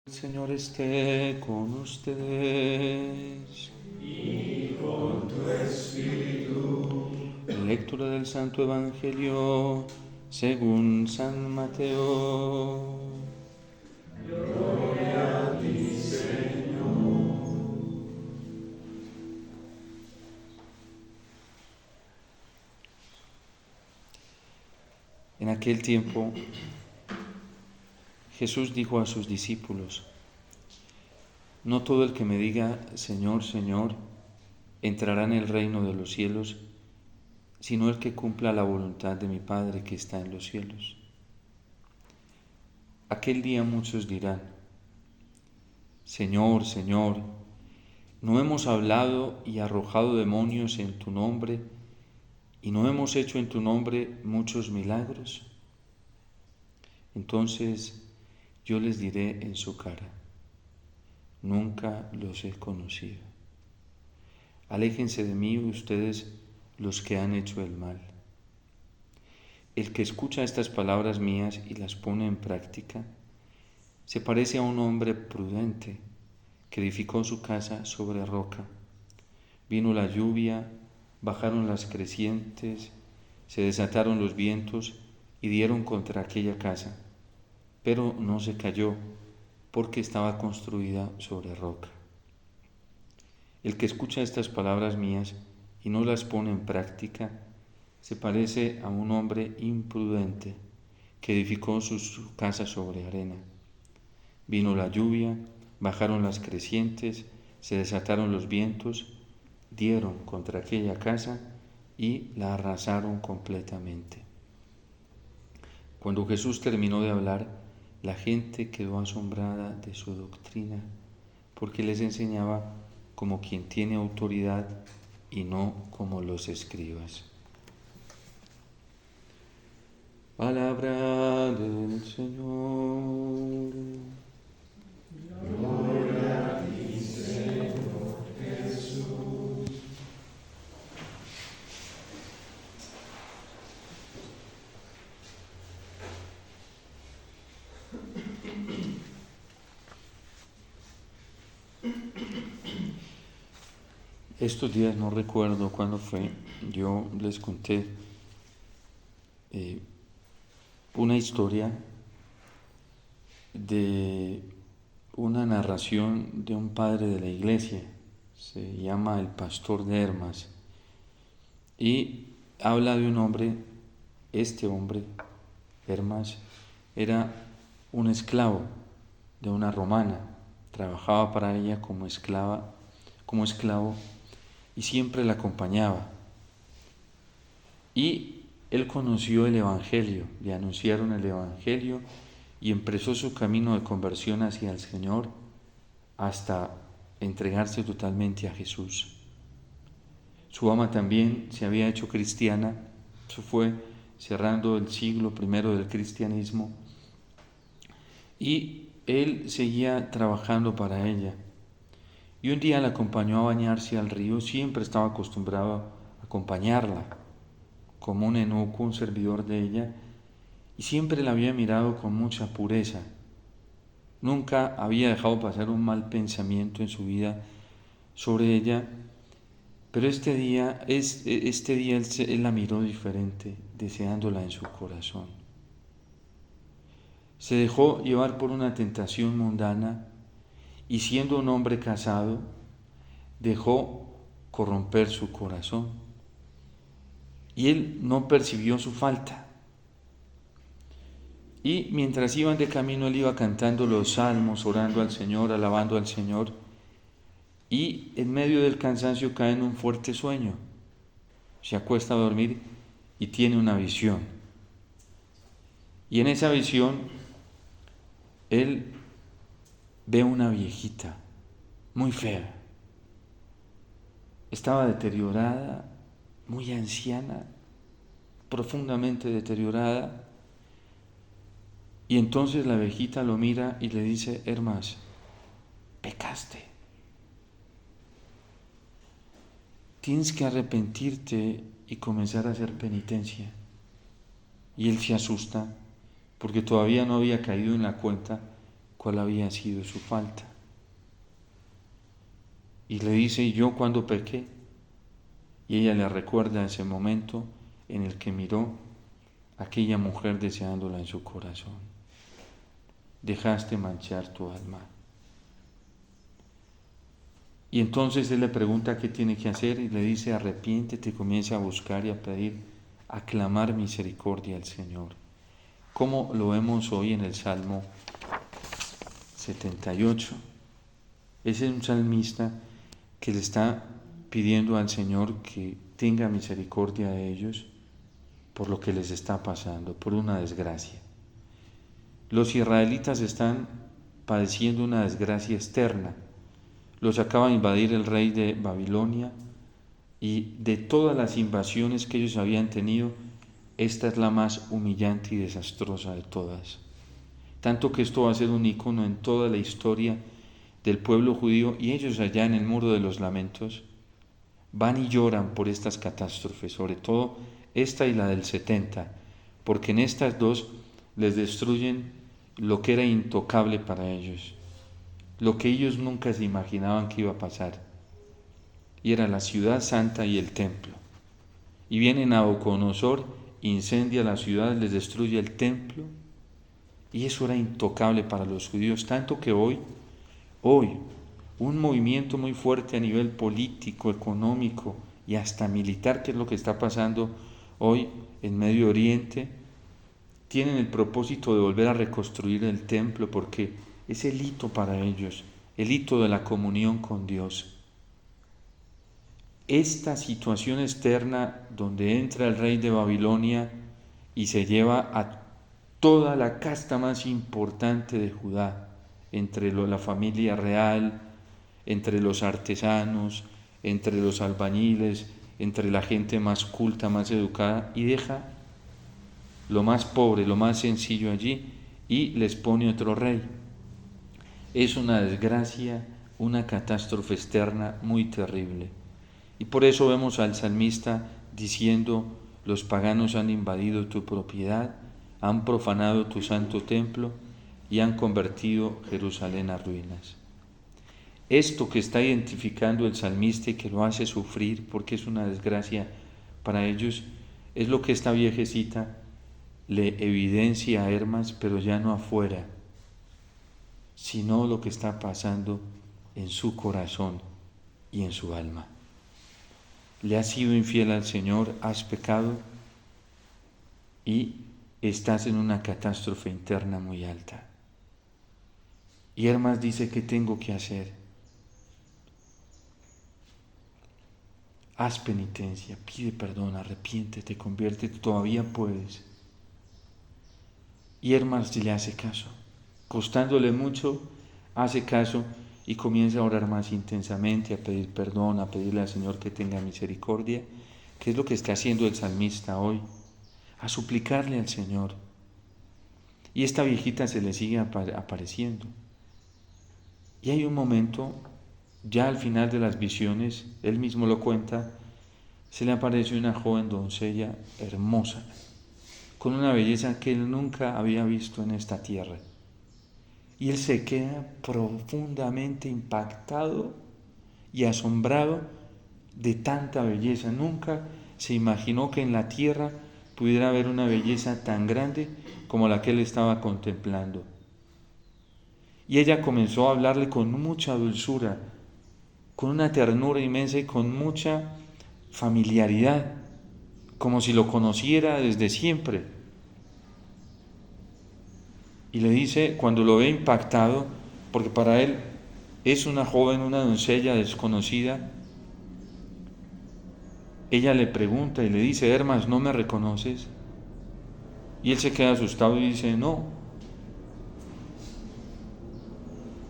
El Señor esté con ustedes. Y con tu espíritu. Lectura del Santo Evangelio según San Mateo. Gloria a ti, Señor. En aquel tiempo Jesús dijo a sus discípulos: No todo el que me diga Señor, Señor, entrará en el reino de los cielos, sino el que cumpla la voluntad de mi Padre que está en los cielos. Aquel día muchos dirán: Señor, Señor, ¿no hemos hablado y arrojado demonios en tu nombre, y no hemos hecho en tu nombre muchos milagros? Entonces yo les diré en su cara: nunca los he conocido. Aléjense de mí ustedes los que han hecho el mal. El que escucha estas palabras mías y las pone en práctica, se parece a un hombre prudente que edificó su casa sobre roca. Vino la lluvia, bajaron las crecientes, se desataron los vientos y dieron contra aquella casa, pero no se cayó porque estaba construida sobre roca. El que escucha estas palabras mías y no las pone en práctica, se parece a un hombre imprudente que edificó su casa sobre arena. Vino la lluvia, bajaron las crecientes, se desataron los vientos, dieron contra aquella casa y la arrasaron completamente. Cuando Jesús terminó de hablar, la gente quedó asombrada de su doctrina, porque les enseñaba como quien tiene autoridad y no como los escribas. Palabra del Señor. Gloria a ti, Señor Jesús. Estos días no recuerdo cuándo fue, yo les conté una historia de una narración de un padre de la iglesia, se llama el pastor de Hermas, y habla de un hombre, este hombre, Hermas, era un esclavo de una romana, trabajaba para ella como esclavo, y siempre la acompañaba. Y él conoció el Evangelio, le anunciaron el Evangelio y empezó su camino de conversión hacia el Señor hasta entregarse totalmente a Jesús. Su ama también se había hecho cristiana, eso fue cerrando el siglo I del cristianismo, y él seguía trabajando para ella. Y un día la acompañó a bañarse al río, siempre estaba acostumbrado a acompañarla, como un eunuco, un servidor de ella, y siempre la había mirado con mucha pureza. Nunca había dejado pasar un mal pensamiento en su vida sobre ella, pero este día él la miró diferente, deseándola en su corazón. Se dejó llevar por una tentación mundana y, siendo un hombre casado, dejó corromper su corazón. Y él no percibió su falta. Y mientras iban de camino, él iba cantando los salmos, orando al Señor, alabando al Señor, y en medio del cansancio cae en un fuerte sueño. Se acuesta a dormir y tiene una visión. Y en esa visión, él ve una viejita muy fea. Estaba deteriorada, muy anciana, profundamente deteriorada. Y entonces la viejita lo mira y le dice: Hermas, pecaste. Tienes que arrepentirte y comenzar a hacer penitencia. Y él se asusta porque todavía no había caído en la cuenta cuál había sido su falta. Y le dice, yo cuando pequé, y ella le recuerda ese momento en el que miró a aquella mujer deseándola en su corazón. Dejaste manchar tu alma. Y entonces él le pregunta qué tiene que hacer y le dice, arrepiéntete, comienza a buscar y a pedir, a clamar misericordia al Señor. Como lo vemos hoy en el Salmo 78. Ese es un salmista que le está pidiendo al Señor que tenga misericordia de ellos por lo que les está pasando, por una desgracia. Los israelitas están padeciendo una desgracia externa. Los acaba de invadir el rey de Babilonia y de todas las invasiones que ellos habían tenido, esta es la más humillante y desastrosa de todas. Tanto que esto va a ser un icono en toda la historia del pueblo judío, y ellos allá en el Muro de los Lamentos van y lloran por estas catástrofes, sobre todo esta y la del 70, porque en estas dos les destruyen lo que era intocable para ellos, lo que ellos nunca se imaginaban que iba a pasar, y era la ciudad santa y el templo. Y viene Nabucodonosor, incendia la ciudad, les destruye el templo, y eso era intocable para los judíos, tanto que hoy, un movimiento muy fuerte a nivel político, económico y hasta militar, que es lo que está pasando hoy en Medio Oriente, tienen el propósito de volver a reconstruir el templo, porque es el hito para ellos, el hito de la comunión con Dios. Esta situación externa donde entra el rey de Babilonia y se lleva a toda la casta más importante de Judá, entre la familia real, entre los artesanos, entre los albañiles, entre la gente más culta, más educada, y deja lo más pobre, lo más sencillo allí, y les pone otro rey. Es una desgracia, una catástrofe externa muy terrible. Y por eso vemos al salmista diciendo, los paganos han invadido tu propiedad, han profanado tu santo templo y han convertido Jerusalén a ruinas. Esto que está identificando el salmista y que lo hace sufrir porque es una desgracia para ellos, es lo que esta viejecita le evidencia a Hermas, pero ya no afuera, sino lo que está pasando en su corazón y en su alma. Le has sido infiel al Señor, has pecado y estás en una catástrofe interna muy alta. Y Hermas dice, ¿qué tengo que hacer? Haz penitencia, pide perdón, arrepiéntete, conviértete, todavía puedes. Y Hermas le hace caso, costándole mucho, hace caso y comienza a orar más intensamente, a pedir perdón, a pedirle al Señor que tenga misericordia, que es lo que está haciendo el salmista hoy, a suplicarle al Señor. Y esta viejita se le sigue apareciendo. Y hay un momento, ya al final de las visiones, él mismo lo cuenta, se le aparece una joven doncella hermosa, con una belleza que él nunca había visto en esta tierra. Y él se queda profundamente impactado y asombrado de tanta belleza. Nunca se imaginó que en la tierra pudiera haber una belleza tan grande como la que él estaba contemplando. Y ella comenzó a hablarle con mucha dulzura, con una ternura inmensa y con mucha familiaridad, como si lo conociera desde siempre. Y le dice, cuando lo ve impactado, porque para él es una joven, una doncella desconocida, ella le pregunta y le dice, Hermas, ¿no me reconoces? Y él se queda asustado y dice, no,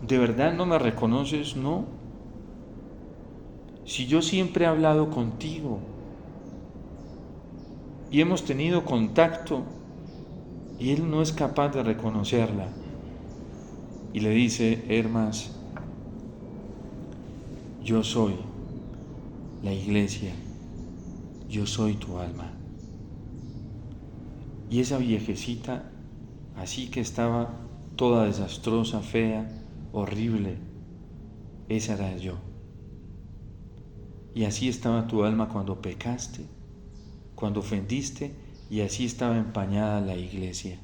¿de verdad no me reconoces? No. Si yo siempre he hablado contigo y hemos tenido contacto, y él no es capaz de reconocerla. Y le dice, Hermas, yo soy la iglesia, yo soy tu alma. Y esa viejecita, así que estaba toda desastrosa, fea, horrible. Esa era yo. Y así estaba tu alma cuando pecaste, cuando ofendiste, y así estaba empañada la iglesia.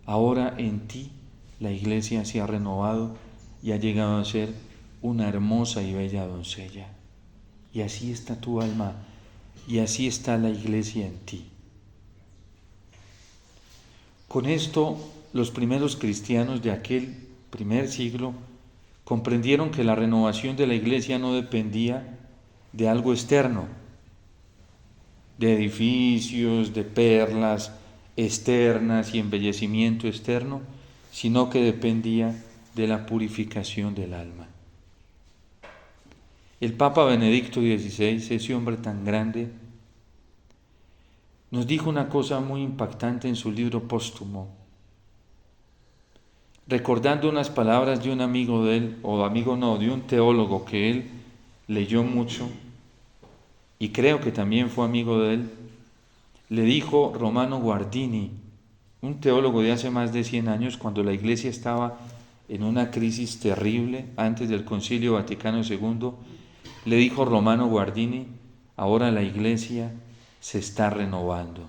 Ahora en ti la iglesia se ha renovado y ha llegado a ser una hermosa y bella doncella. Y así está tu alma, y así está la iglesia en ti. Con esto, los primeros cristianos de aquel primer siglo comprendieron que la renovación de la iglesia no dependía de algo externo, de edificios, de perlas externas y embellecimiento externo, sino que dependía de la purificación del alma. El Papa Benedicto XVI, ese hombre tan grande, nos dijo una cosa muy impactante en su libro póstumo, recordando unas palabras de un amigo de él, de un teólogo que él leyó mucho y creo que también fue amigo de él. Le dijo Romano Guardini, un teólogo de hace más de 100 años, cuando la iglesia estaba en una crisis terrible antes del Concilio Vaticano II, le dijo Romano Guardini: ahora la iglesia se está renovando.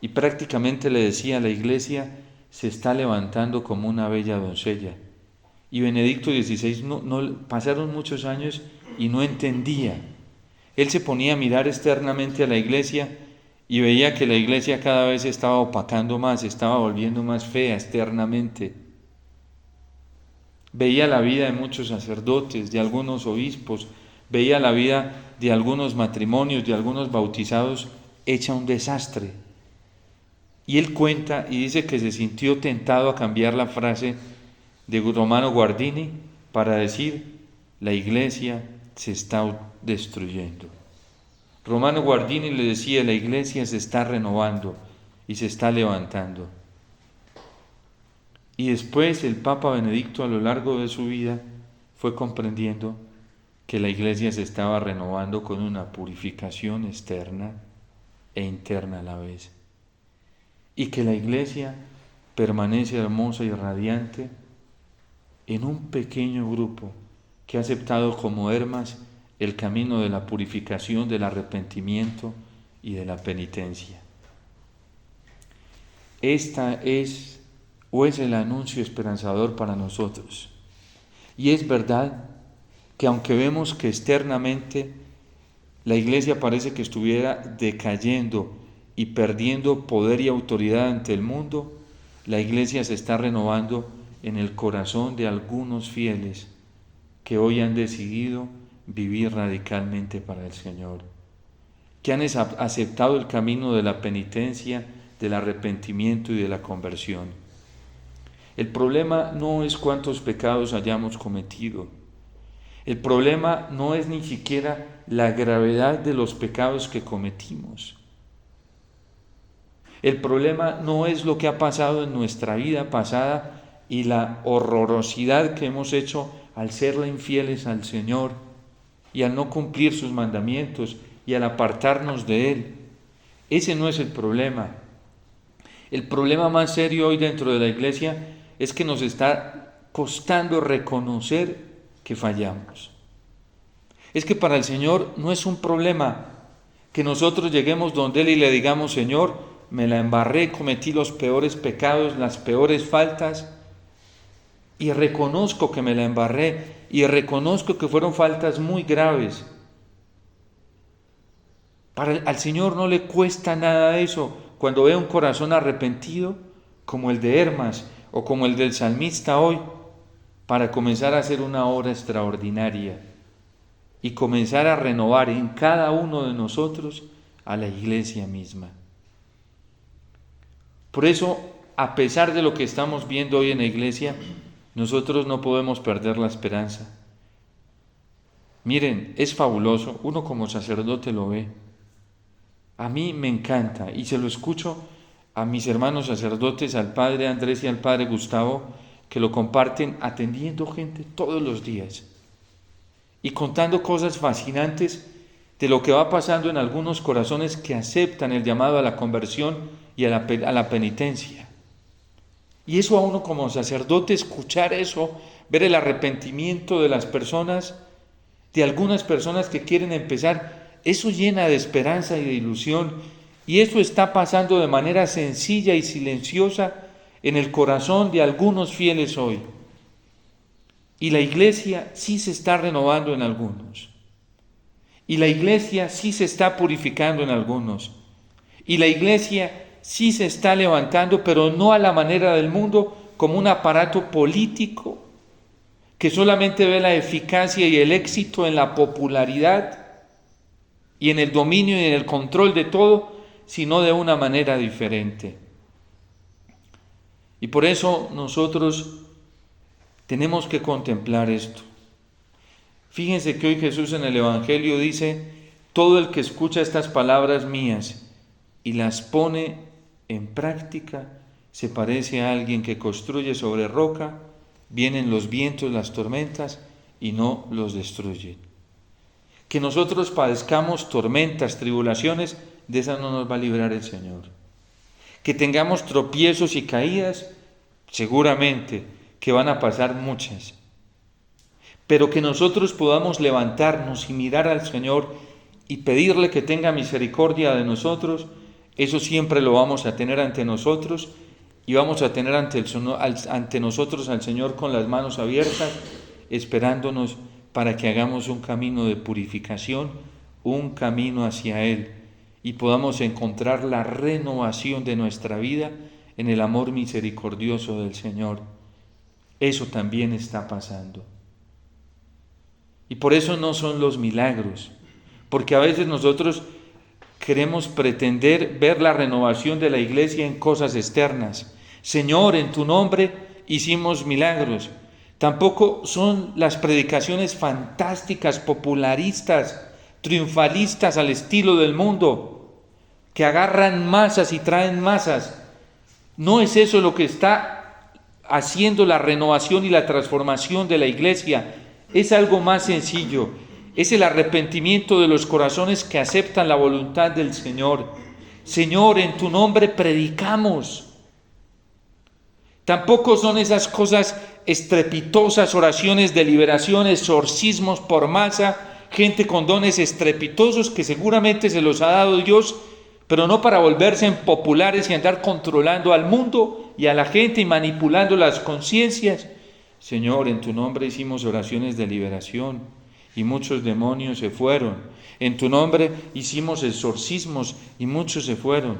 Y prácticamente le decía: la iglesia se está levantando como una bella doncella. Y Benedicto XVI pasaron muchos años y no entendía. Él se ponía a mirar externamente a la iglesia y veía que la iglesia cada vez se estaba opacando más, se estaba volviendo más fea externamente. Veía la vida de muchos sacerdotes, de algunos obispos, veía la vida de algunos matrimonios, de algunos bautizados, hecha un desastre. Y él cuenta y dice que se sintió tentado a cambiar la frase de Romano Guardini para decir: la iglesia se está destruyendo. Romano Guardini le decía: la iglesia se está renovando y se está levantando. Y después el Papa Benedicto, a lo largo de su vida, fue comprendiendo que la iglesia se estaba renovando con una purificación externa e interna a la vez. Y que la iglesia permanece hermosa y radiante en un pequeño grupo que ha aceptado como hermas el camino de la purificación, del arrepentimiento y de la penitencia. Esta es el anuncio esperanzador para nosotros. Y es verdad que aunque vemos que externamente la iglesia parece que estuviera decayendo y perdiendo poder y autoridad ante el mundo, la iglesia se está renovando en el corazón de algunos fieles que hoy han decidido vivir radicalmente para el Señor, que han aceptado el camino de la penitencia, del arrepentimiento y de la conversión. El problema no es cuántos pecados hayamos cometido. El problema no es ni siquiera la gravedad de los pecados que cometimos. El problema no es lo que ha pasado en nuestra vida pasada y la horrorosidad que hemos hecho al serle infieles al Señor y al no cumplir sus mandamientos y al apartarnos de Él. Ese no es el problema. El problema más serio hoy dentro de la iglesia es que nos está costando reconocer que fallamos. Es que para el Señor no es un problema que nosotros lleguemos donde Él y le digamos: Señor, me la embarré, cometí los peores pecados, las peores faltas, y reconozco que me la embarré, y reconozco que fueron faltas muy graves. Al Señor no le cuesta nada eso cuando ve un corazón arrepentido, como el de Hermas o como el del salmista hoy, para comenzar a hacer una obra extraordinaria y comenzar a renovar en cada uno de nosotros a la iglesia misma. Por eso, a pesar de lo que estamos viendo hoy en la iglesia, nosotros no podemos perder la esperanza. Miren, es fabuloso, uno como sacerdote lo ve. A mí me encanta y se lo escucho a mis hermanos sacerdotes, al padre Andrés y al padre Gustavo, que lo comparten atendiendo gente todos los días y contando cosas fascinantes de lo que va pasando en algunos corazones que aceptan el llamado a la conversión y a la penitencia. Y eso a uno como sacerdote, escuchar eso, ver el arrepentimiento de las personas, de algunas personas que quieren empezar, eso llena de esperanza y de ilusión. Y eso está pasando de manera sencilla y silenciosa en el corazón de algunos fieles hoy. Y la iglesia sí se está renovando en algunos. Y la iglesia sí se está purificando en algunos. Y la iglesia sí se está levantando, pero no a la manera del mundo, como un aparato político que solamente ve la eficacia y el éxito en la popularidad y en el dominio y en el control de todo, sino de una manera diferente. Y por eso nosotros tenemos que contemplar esto. Fíjense que hoy Jesús en el Evangelio dice: todo el que escucha estas palabras mías y las pone en práctica, se parece a alguien que construye sobre roca, vienen los vientos, las tormentas y no los destruyen. Que nosotros padezcamos tormentas, tribulaciones, de esas no nos va a librar el Señor. Que tengamos tropiezos y caídas, seguramente que van a pasar muchas. Pero que nosotros podamos levantarnos y mirar al Señor y pedirle que tenga misericordia de nosotros, eso siempre lo vamos a tener ante nosotros y vamos a tener ante nosotros al Señor con las manos abiertas, esperándonos para que hagamos un camino de purificación, un camino hacia Él y podamos encontrar la renovación de nuestra vida en el amor misericordioso del Señor. Eso también está pasando. Y por eso no son los milagros, porque a veces nosotros queremos pretender ver la renovación de la iglesia en cosas externas. Señor, en tu nombre hicimos milagros. Tampoco son las predicaciones fantásticas, popularistas, triunfalistas al estilo del mundo, que agarran masas y traen masas. No es eso lo que está haciendo la renovación y la transformación de la iglesia. Es algo más sencillo. Es el arrepentimiento de los corazones que aceptan la voluntad del Señor. Señor, en tu nombre predicamos. Tampoco son esas cosas estrepitosas, oraciones de liberación, exorcismos por masa, gente con dones estrepitosos que seguramente se los ha dado Dios, pero no para volverse en populares y andar controlando al mundo y a la gente y manipulando las conciencias. Señor, en tu nombre hicimos oraciones de liberación y muchos demonios se fueron. En tu nombre hicimos exorcismos y muchos se fueron.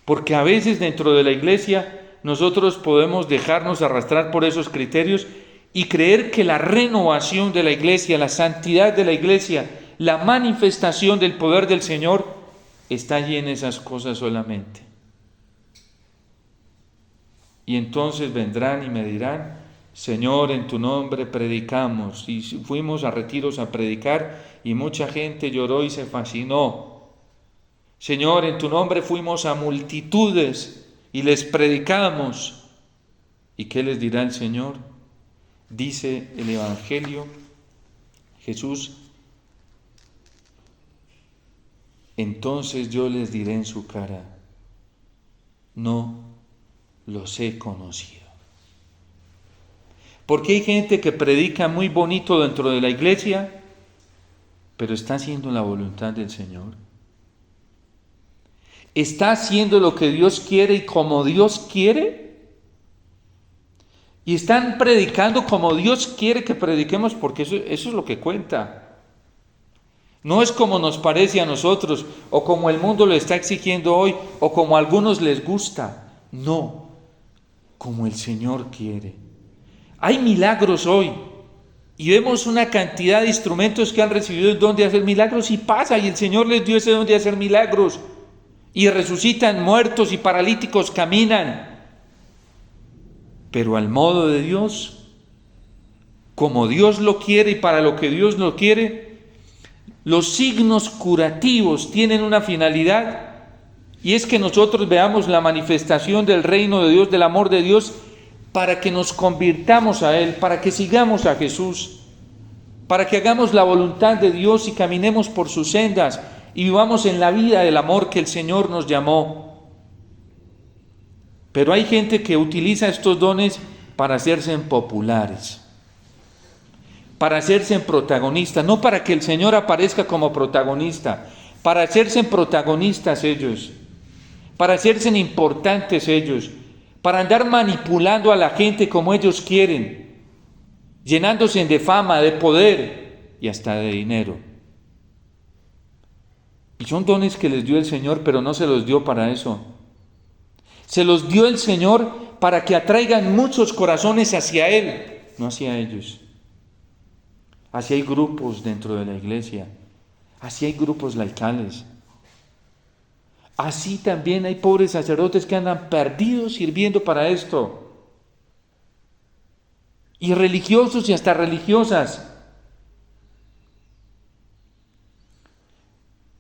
Porque a veces dentro de la iglesia nosotros podemos dejarnos arrastrar por esos criterios y creer que la renovación de la iglesia, la santidad de la iglesia, la manifestación del poder del Señor está allí en esas cosas solamente. Y entonces vendrán y me dirán: Señor, en tu nombre predicamos. Y fuimos a retiros a predicar y mucha gente lloró y se fascinó. Señor, en tu nombre fuimos a multitudes y les predicamos. ¿Y qué les dirá el Señor? Dice el Evangelio, Jesús: entonces yo les diré en su cara: no los he conocido. Porque hay gente que predica muy bonito dentro de la iglesia, pero está haciendo la voluntad del Señor. ¿Está haciendo lo que Dios quiere y como Dios quiere? Y están predicando como Dios quiere que prediquemos, porque eso es lo que cuenta. No es como nos parece a nosotros, o como el mundo lo está exigiendo hoy, o como a algunos les gusta. No, como el Señor quiere. Hay milagros hoy, y vemos una cantidad de instrumentos que han recibido el don de hacer milagros, y pasa, y el Señor les dio ese don de hacer milagros. Y resucitan muertos y paralíticos caminan. Pero al modo de Dios, como Dios lo quiere y para lo que Dios lo quiere, los signos curativos tienen una finalidad, y es que nosotros veamos la manifestación del reino de Dios, del amor de Dios, para que nos convirtamos a Él, para que sigamos a Jesús, para que hagamos la voluntad de Dios y caminemos por sus sendas y vivamos en la vida del amor que el Señor nos llamó. Pero hay gente que utiliza estos dones para hacerse populares, para hacerse protagonistas, no para que el Señor aparezca como protagonista, para hacerse protagonistas ellos, para hacerse importantes ellos, para andar manipulando a la gente como ellos quieren, llenándose de fama, de poder y hasta de dinero. Y son dones que les dio el Señor, pero no se los dio para eso. Se los dio el Señor para que atraigan muchos corazones hacia Él, no hacia ellos. Así hay grupos dentro de la iglesia, así hay grupos laicales. Así también hay pobres sacerdotes que andan perdidos sirviendo para esto. Y religiosos y hasta religiosas.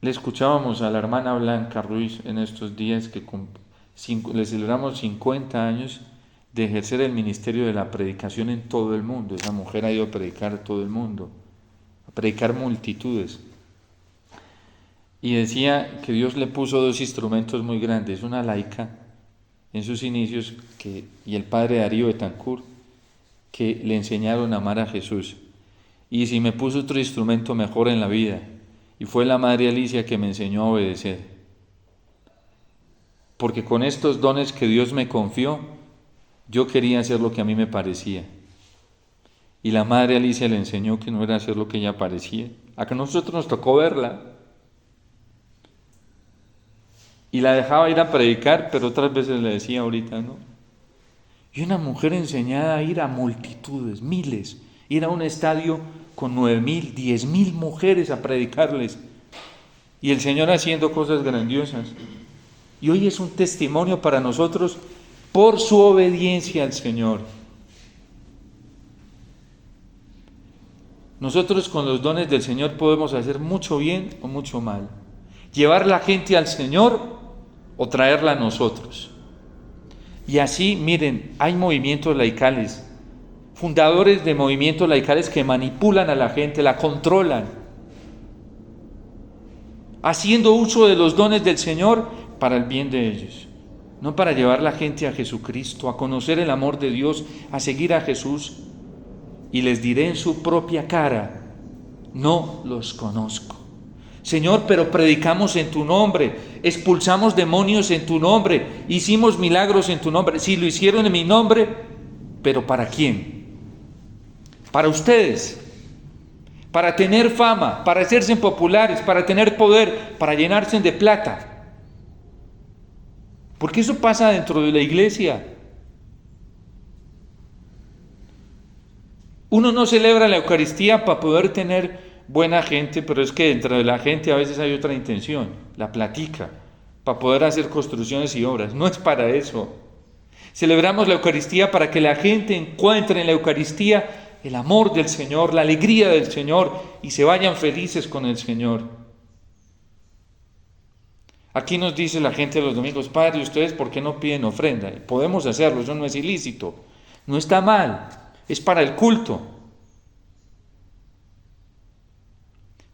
Le escuchábamos a la hermana Blanca Ruiz en estos días que le celebramos 50 años de ejercer el ministerio de la predicación en todo el mundo. Esa mujer ha ido a predicar a todo el mundo, a predicar multitudes. Y decía que Dios le puso dos instrumentos muy grandes, una laica en sus inicios y el padre Darío Betancourt, que le enseñaron a amar a Jesús. Y si me puso otro instrumento mejor en la vida, y fue la madre Alicia que me enseñó a obedecer. Porque con estos dones que Dios me confió, yo quería hacer lo que a mí me parecía. Y la madre Alicia le enseñó que no era hacer lo que ella parecía. A que nosotros nos tocó verla. Y la dejaba ir a predicar, pero otras veces le decía ahorita, ¿no? Y una mujer enseñada a ir a multitudes, miles, ir a un estadio con 9,000, 10,000 mujeres a predicarles. Y el Señor haciendo cosas grandiosas. Y hoy es un testimonio para nosotros por su obediencia al Señor. Nosotros con los dones del Señor podemos hacer mucho bien o mucho mal. Llevar la gente al Señor o traerla a nosotros. Y así, miren, hay movimientos laicales, fundadores de movimientos laicales que manipulan a la gente, la controlan, haciendo uso de los dones del Señor para el bien de ellos, no para llevar la gente a Jesucristo, a conocer el amor de Dios, a seguir a Jesús. Y les diré en su propia cara, no los conozco. Señor, pero predicamos en tu nombre, expulsamos demonios en tu nombre, hicimos milagros en tu nombre. Sí, lo hicieron en mi nombre, pero ¿para quién? Para ustedes, para tener fama, para hacerse populares, para tener poder, para llenarse de plata. Porque eso pasa dentro de la iglesia. Uno no celebra la Eucaristía para poder tener buena gente, pero es que dentro de la gente a veces hay otra intención, la platica, para poder hacer construcciones y obras. No es para eso. Celebramos la Eucaristía para que la gente encuentre en la Eucaristía el amor del Señor, la alegría del Señor y se vayan felices con el Señor. Aquí nos dice la gente los domingos, Padre, ¿ustedes por qué no piden ofrenda? Podemos hacerlo, eso no es ilícito, no está mal, es para el culto.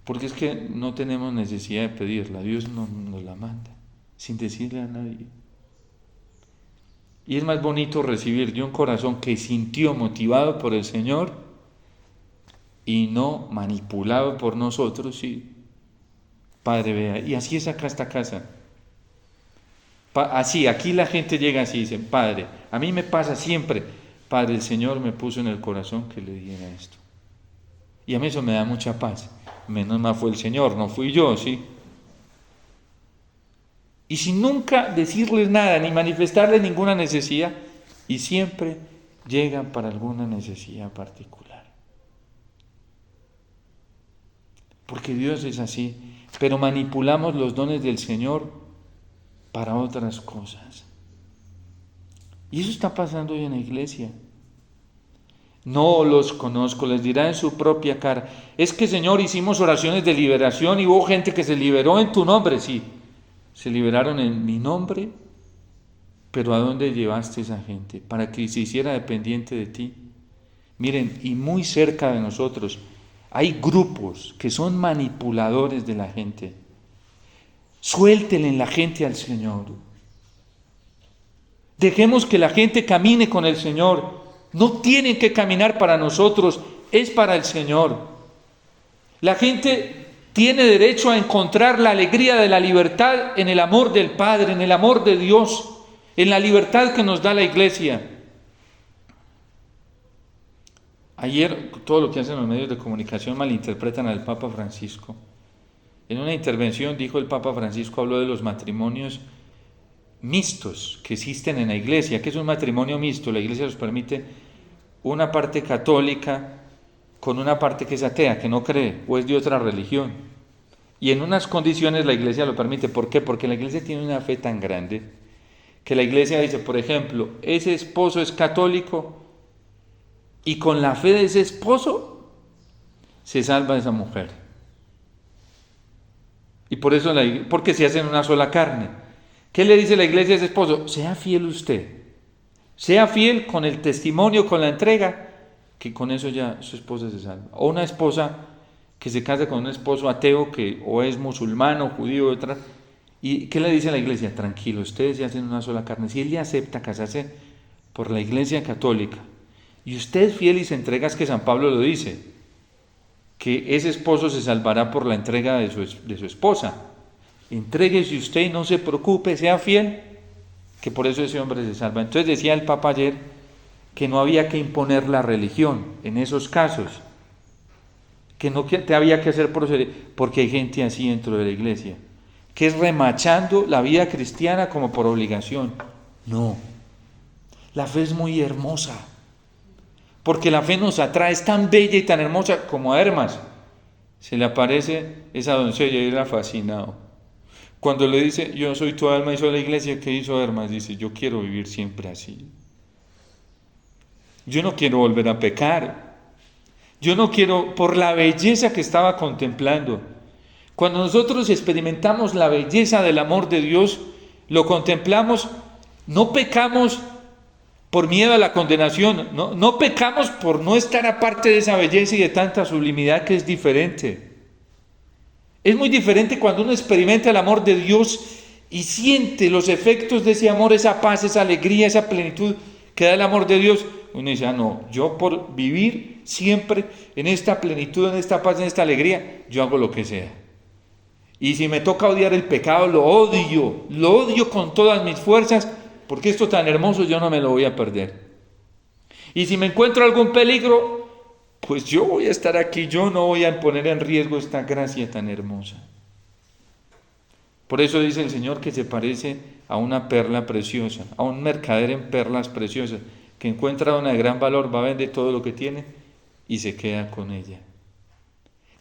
Porque es que no tenemos necesidad de pedirla, Dios nos la manda, sin decirle a nadie. Y es más bonito recibir de un corazón que sintió motivado por el Señor y no manipulado por nosotros, sí. Padre, vea, y así es acá esta casa. Así, aquí la gente llega así y dice, Padre, a mí me pasa siempre, Padre, el Señor me puso en el corazón que le diera esto. Y a mí eso me da mucha paz. Menos mal fue el Señor, no fui yo, ¿sí? Y sin nunca decirles nada, ni manifestarles ninguna necesidad, y siempre llegan para alguna necesidad particular. Porque Dios es así, pero manipulamos los dones del Señor para otras cosas. Y eso está pasando hoy en la iglesia. No los conozco, les dirá en su propia cara. Es que, Señor, hicimos oraciones de liberación y hubo gente que se liberó en tu nombre. Sí, se liberaron en mi nombre, pero ¿a dónde llevaste esa gente? Para que se hiciera dependiente de ti. Miren, y muy cerca de nosotros hay grupos que son manipuladores de la gente. Suéltenle la gente al Señor. Dejemos que la gente camine con el Señor. No tienen que caminar para nosotros, es para el Señor. La gente tiene derecho a encontrar la alegría de la libertad en el amor del Padre, en el amor de Dios, en la libertad que nos da la Iglesia. Ayer, todo lo que hacen los medios de comunicación malinterpretan al Papa Francisco. En una intervención dijo el Papa Francisco, habló de los matrimonios mixtos que existen en la Iglesia. ¿Qué es un matrimonio mixto? La Iglesia nos permite una parte católica con una parte que es atea, que no cree o es de otra religión. Y en unas condiciones la Iglesia lo permite. ¿Por qué? Porque la Iglesia tiene una fe tan grande que la Iglesia dice, por ejemplo, ese esposo es católico y con la fe de ese esposo se salva esa mujer. Y por eso, porque se hacen una sola carne. ¿Qué le dice la Iglesia a ese esposo? Sea fiel usted. Sea fiel con el testimonio, con la entrega, que con eso ya su esposa se salva. O una esposa que se casa con un esposo ateo que o es musulmán o judío, otra. ¿Y qué le dice la Iglesia? Tranquilo, ustedes se hacen una sola carne. Si él le acepta casarse por la Iglesia católica y usted es fiel y se entrega, es que San Pablo lo dice, que ese esposo se salvará por la entrega de su esposa. Entréguese usted y no se preocupe, sea fiel, que por eso ese hombre se salva. Entonces decía el Papa ayer que no había que imponer la religión en esos casos, que no te había que hacer proceder, porque hay gente así dentro de la Iglesia, que es remachando la vida cristiana como por obligación. No, la fe es muy hermosa, porque la fe nos atrae, es tan bella y tan hermosa como a Hermas. Se le aparece esa doncella y era fascinado. Cuando le dice, yo soy tu alma y soy la Iglesia, ¿qué hizo Hermas? Dice, yo quiero vivir siempre así. Yo no quiero volver a pecar. Yo no quiero, por la belleza que estaba contemplando. Cuando nosotros experimentamos la belleza del amor de Dios, lo contemplamos, no pecamos por miedo a la condenación, no pecamos por no estar aparte de esa belleza y de tanta sublimidad que es diferente. Es muy diferente cuando uno experimenta el amor de Dios y siente los efectos de ese amor, esa paz, esa alegría, esa plenitud que da el amor de Dios. Uno dice, no, yo por vivir siempre en esta plenitud, en esta paz, en esta alegría, yo hago lo que sea. Y si me toca odiar el pecado, lo odio con todas mis fuerzas, porque esto tan hermoso yo no me lo voy a perder. Y si me encuentro algún peligro, pues yo voy a estar aquí, yo no voy a poner en riesgo esta gracia tan hermosa. Por eso dice el Señor que se parece a una perla preciosa, a un mercader en perlas preciosas, que encuentra una de gran valor, va a vender todo lo que tiene y se queda con ella.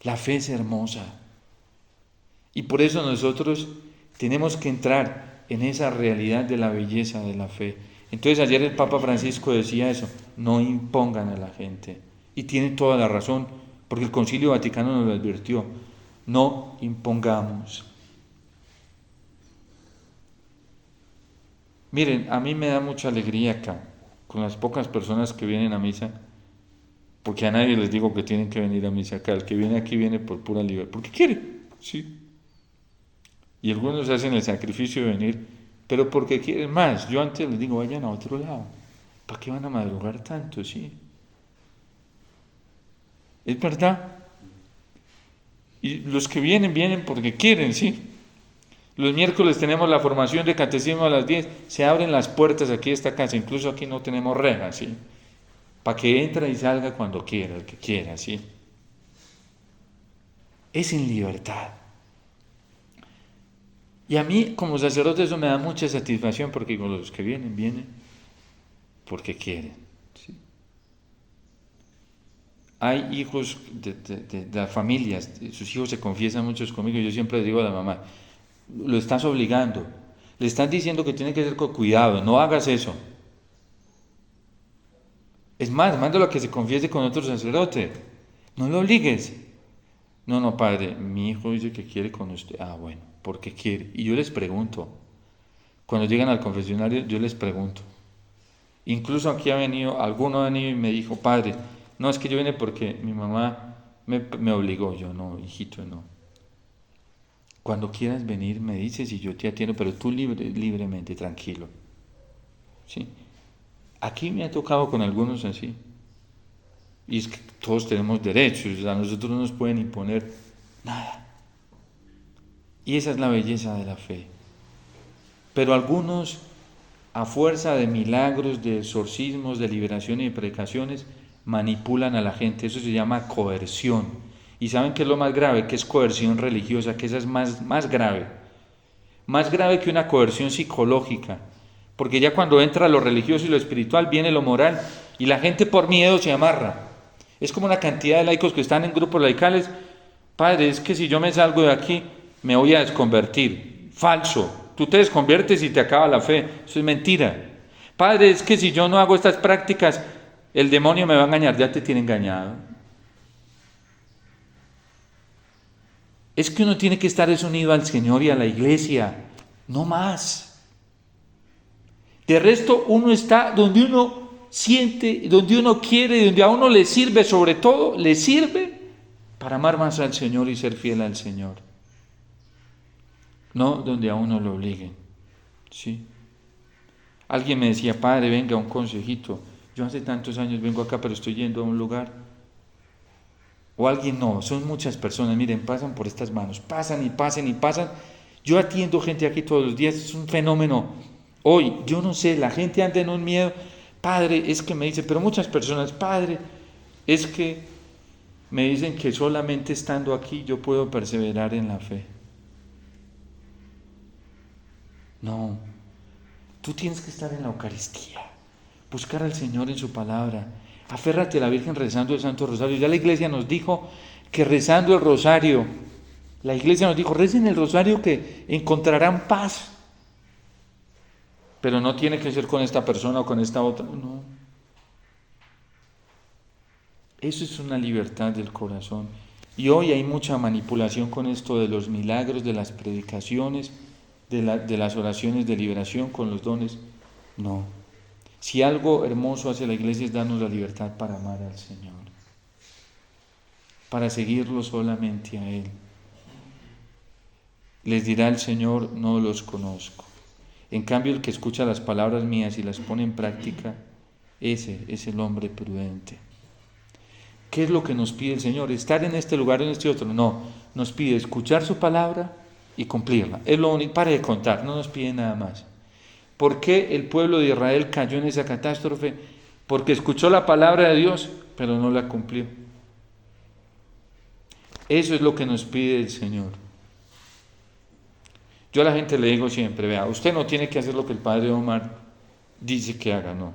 La fe es hermosa. Y por eso nosotros tenemos que entrar en esa realidad de la belleza de la fe. Entonces ayer el Papa Francisco decía eso, no impongan a la gente. Y tiene toda la razón, porque el Concilio Vaticano nos lo advirtió, no impongamos. Miren, a mí me da mucha alegría acá, con las pocas personas que vienen a misa, porque a nadie les digo que tienen que venir a misa acá, el que viene aquí viene por pura libertad, porque quiere, sí. Y algunos hacen el sacrificio de venir, pero porque quieren más. Yo antes les digo, vayan a otro lado. ¿Para qué van a madrugar tanto? Sí. Es verdad. Y los que vienen, vienen porque quieren, sí. Los miércoles tenemos la formación de catecismo a las 10. Se abren las puertas aquí de esta casa. Incluso aquí no tenemos rejas, sí. Para que entre y salga cuando quiera, el que quiera, sí. Es en libertad. Y a mí, como sacerdote, eso me da mucha satisfacción, porque con los que vienen porque quieren. ¿Sí? Hay hijos de las familias, sus hijos se confiesan muchos conmigo, y yo siempre les digo a la mamá, lo estás obligando, le estás diciendo que tiene que ser con cuidado, no hagas eso. Es más, mándalo a que se confiese con otro sacerdote, no lo obligues. No, padre, mi hijo dice que quiere con usted. Ah, bueno, ¿por qué quiere? Y yo les pregunto, cuando llegan al confesionario, yo les pregunto. Incluso aquí alguno ha venido y me dijo, padre, no, es que yo vine porque mi mamá me obligó. Yo, no, hijito, no. Cuando quieras venir me dices y yo te atiendo, pero tú libremente, tranquilo. ¿sí? Aquí me ha tocado con algunos así. Y es que todos tenemos derechos, a nosotros no nos pueden imponer nada. Y esa es la belleza de la fe. Pero algunos, a fuerza de milagros, de exorcismos, de liberación y de predicaciones, manipulan a la gente. Eso se llama coerción. ¿Y saben qué es lo más grave? Que es coerción religiosa, que esa es más grave. Más grave que una coerción psicológica. Porque ya cuando entra lo religioso y lo espiritual, viene lo moral. Y la gente por miedo se amarra. Es como una cantidad de laicos que están en grupos laicales. Padre, es que si yo me salgo de aquí, me voy a desconvertir. Falso. Tú te desconviertes y te acaba la fe. Eso es mentira. Padre, es que si yo no hago estas prácticas, el demonio me va a engañar. Ya te tiene engañado. Es que uno tiene que estar unido al Señor y a la iglesia. No más. De resto, uno está donde uno siente, donde uno quiere, donde a uno le sirve, sobre todo, le sirve para amar más al Señor y ser fiel al Señor. No donde a uno lo obliguen. ¿Sí? Alguien me decía, padre, venga, un consejito. Yo hace tantos años vengo acá, pero estoy yendo a un lugar. O alguien no, son muchas personas, miren, pasan por estas manos, pasan y pasan y pasan. Yo atiendo gente aquí todos los días, es un fenómeno. Hoy, yo no sé, la gente anda en un miedo. Padre, es que me dice, pero muchas personas, padre, es que me dicen que solamente estando aquí yo puedo perseverar en la fe. No, tú tienes que estar en la Eucaristía, buscar al Señor en su palabra, aférrate a la Virgen rezando el Santo Rosario. Ya la iglesia nos dijo que rezando el rosario, la iglesia nos dijo, recen el rosario que encontrarán paz. Pero no tiene que ser con esta persona o con esta otra, no. Eso es una libertad del corazón. Y hoy hay mucha manipulación con esto de los milagros, de las predicaciones, de las oraciones de liberación con los dones. No. Si algo hermoso hace la iglesia es darnos la libertad para amar al Señor, para seguirlo solamente a Él. Les dirá el Señor, no los conozco. En cambio, el que escucha las palabras mías y las pone en práctica, ese es el hombre prudente. ¿Qué es lo que nos pide el Señor? ¿Estar en este lugar o en este otro? No, nos pide escuchar su palabra y cumplirla. Es lo único, para de contar, no nos pide nada más. ¿Por qué el pueblo de Israel cayó en esa catástrofe? Porque escuchó la palabra de Dios, pero no la cumplió. Eso es lo que nos pide el Señor. Yo a la gente le digo siempre, vea, usted no tiene que hacer lo que el Padre Omar dice que haga, no.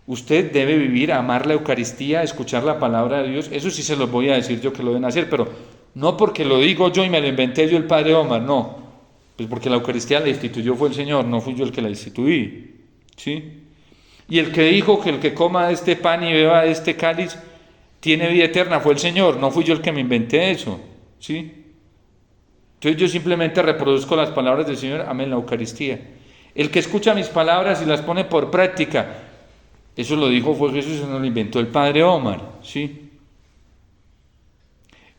Usted debe vivir, amar la Eucaristía, escuchar la palabra de Dios. Eso sí se los voy a decir yo que lo deben hacer, pero no porque lo digo yo y me lo inventé yo el Padre Omar, no. Pues porque la Eucaristía la instituyó fue el Señor, no fui yo el que la instituí. ¿Sí? Y el que dijo que el que coma de este pan y beba de este cáliz tiene vida eterna fue el Señor, no fui yo el que me inventé eso. ¿Sí? Entonces yo simplemente reproduzco las palabras del Señor, amén, la Eucaristía. El que escucha mis palabras y las pone por práctica, eso lo dijo fue Jesús, eso no lo inventó el Padre Omar, ¿sí?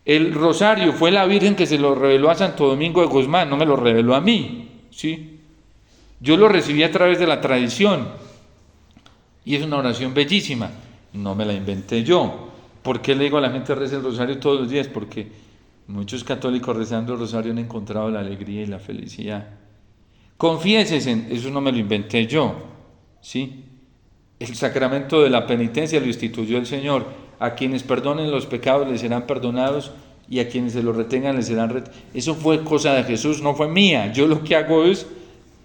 El rosario fue la Virgen que se lo reveló a Santo Domingo de Guzmán, no me lo reveló a mí, ¿sí? Yo lo recibí a través de la tradición y es una oración bellísima, no me la inventé yo. ¿Por qué le digo a la gente reza el rosario todos los días? Porque muchos católicos rezando el rosario han encontrado la alegría y la felicidad. Confiésense, eso no me lo inventé yo, ¿sí? El sacramento de la penitencia lo instituyó el Señor. A quienes perdonen los pecados les serán perdonados y a quienes se los retengan les serán retenidos. Eso fue cosa de Jesús, no fue mía. Yo lo que hago es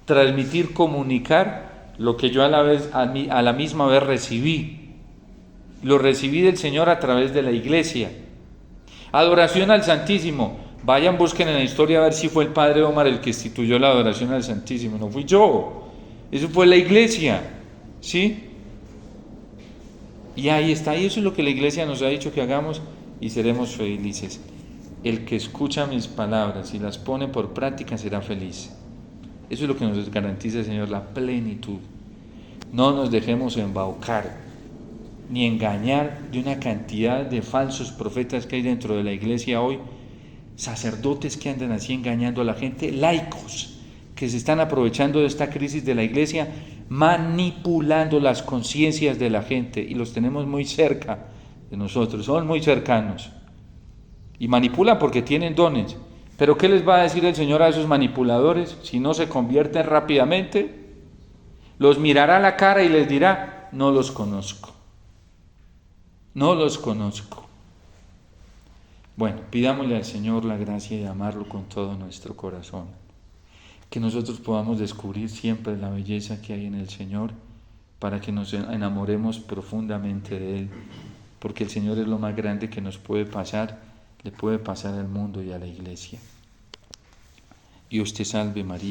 transmitir, comunicar lo que yo a la misma vez recibí. Lo recibí del Señor a través de la iglesia. Adoración al Santísimo. Vayan, busquen en la historia a ver si fue el Padre Omar el que instituyó la adoración al Santísimo. No fui yo. Eso fue la iglesia. ¿Sí? Y ahí está, y eso es lo que la iglesia nos ha dicho que hagamos y seremos felices. El que escucha mis palabras y las pone por práctica será feliz. Eso es lo que nos garantiza el Señor, la plenitud. No nos dejemos embaucar ni engañar de una cantidad de falsos profetas que hay dentro de la iglesia hoy, sacerdotes que andan así engañando a la gente, laicos que se están aprovechando de esta crisis de la iglesia, manipulando las conciencias de la gente y los tenemos muy cerca de nosotros, son muy cercanos y manipulan porque tienen dones. Pero ¿qué les va a decir el Señor a esos manipuladores si no se convierten rápidamente? Los mirará a la cara y les dirá: no los conozco, no los conozco. Bueno, pidámosle al Señor la gracia de amarlo con todo nuestro corazón, que nosotros podamos descubrir siempre la belleza que hay en el Señor, para que nos enamoremos profundamente de Él, porque el Señor es lo más grande que nos puede pasar, le puede pasar al mundo y a la iglesia. Dios te salve María.